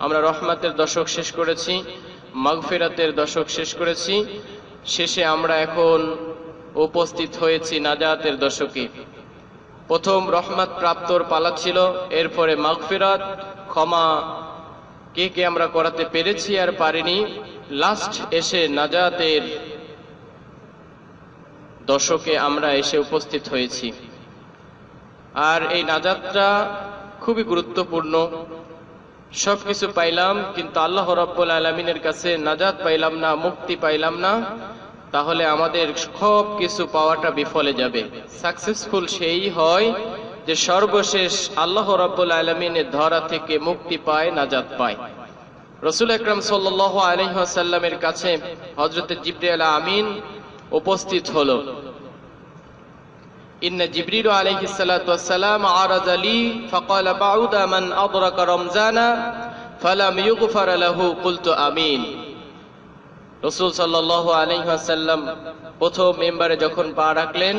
আমরা রহমতের দশক শেষ করেছি, মাগফিরাতের দশক শেষ করেছি, শেষে আমরা এখন উপস্থিত হয়েছি নাজাতের দশকে। প্রথম রহমত প্রাপ্তর পালা ছিল, এরপরে মাগফিরাত, ক্ষমা কে কে আমরা করাতে পেরেছি আর পারিনি, লাস্ট এসে নাজাতের দশকে আমরা এসে উপস্থিত হয়েছি। আর এই নাজাতটা খুবই গুরুত্বপূর্ণ। সবকিছু পাইলাম কিন্তু আল্লাহ রাব্বুল আলামিনের কাছে নাজাত পাইলাম না, মুক্তি পাইলাম না, তাহলে আমাদের সব কিছু পাওয়াটা বিফলে যাবে। সাকসেসফুল সেই হয় যে সর্বশেষ আল্লাহ রাব্বুল আলামিনের ধরা থেকে মুক্তি পায়, নাজাত পায়। রাসূল আকরাম সাল্লাল্লাহু আলাইহি ওয়াসাল্লামের কাছে হযরত জিবরিল আমিন উপস্থিত হলো। ইন্না জিবরিল আলাইহিস সালাতু ওয়াসসালাম আরাযা লি ফাকালা বাউদা মান আদরাকা রমজানা ফালাম ইউগফার লাহু কুলতু আমিন। রাসূল সাল্লাল্লাহু আলাইহি ওয়াসাল্লাম প্রথম মিম্বারে যখন পা রাখলেন,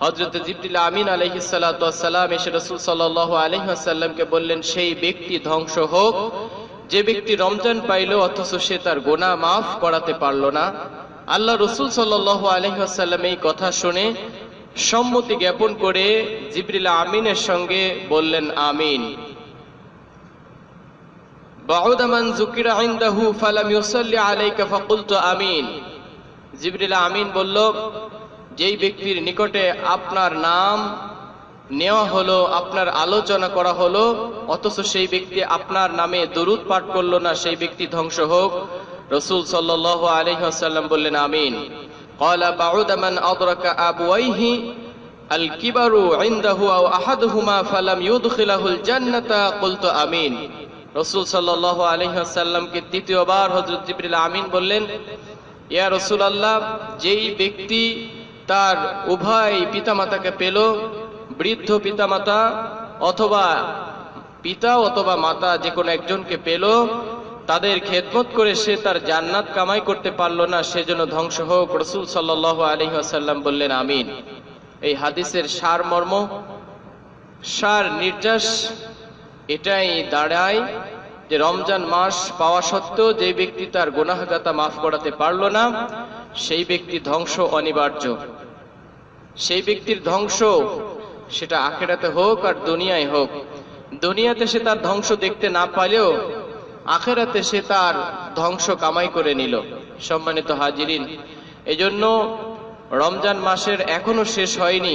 হযরত জিবরিল আমিন আলাইহিস সালাতু ওয়াসসালাম এসে রাসূল সাল্লাল্লাহু আলাইহি ওয়াসাল্লামকে বললেন, সেই ব্যক্তি ধ্বংস হোক যে ব্যক্তি রমজান পাইল অথচ সে তার গুনাহ মাফ করাতে পারল না। আল্লাহ রাসূল সাল্লাল্লাহু আলাইহি ওয়াসাল্লাম এই কথা শুনে সম্মতি জ্ঞাপন করে জিবরিল আমিনের সঙ্গে বললেন আমিন। বাউদা মান যুকিরা ইনদাহু ফালাম ইউসাল্লি আলাইকা ফাকুলতু আমিন। জিবরিল আমিন বলল, যেই ব্যক্তির নিকটে আপনার নাম নেওয়া হলো, আপনার আলোচনা করা হলো, অথচ সেই ব্যক্তি আপনার নামে দরুদ পাঠ করলো না, সেই ব্যক্তি ধ্বংস হোক। রাসূল সাল্লাল্লাহু আলাইহি ওয়াসাল্লাম বললেন আমিন। ক্বালা বাউদা মান আদরাকা আবওয়াইহি আল কিবারু ইনদাহু আও আহাদুহুমা ফালাম ইউদখিলাহুল জান্নাতা কুলতু আমিন। রাসূল সাল্লাল্লাহু আলাইহি ওয়াসাল্লামকে তৃতীয়বার হযরত জিবরিল আমিন বললেন, ইয়া রাসূলুল্লাহ, যেই ব্যক্তি তার উভয় পিতামাতাকে পেল, বৃদ্ধ পিতামাতা অথবা পিতা অথবা মাতা যে কোনো একজনকে পেল, তাদের খেদমত করে সে তার জান্নাত কামাই করতে পারল না, সেজন্য ধ্বংস হোক। রাসূল সাল্লাল্লাহু আলাইহি ওয়াসাল্লাম বললেন আমিন। এই হাদিসের সারমর্ম, সার নির্যাস এটাই দাঁড়ায় যে রমজান মাস পাওয়া সত্ত্বেও যে ব্যক্তি তার গুনাহগাতা মাফ করাতে পারল না, সেই ব্যক্তি ধ্বংস অনিবার্য। সেই ব্যক্তির ধ্বংস সেটা আখিরাতে হোক আর দুনিয়ায় হোক। দুনিয়াতে সে তার ধ্বংস দেখতে না পালেও আখিরাতে সে তার ধ্বংস কামাই করে নিল। সম্মানিত হাজিরিন, এজন্য রমজান মাসের এখনো শেষ হয়নি,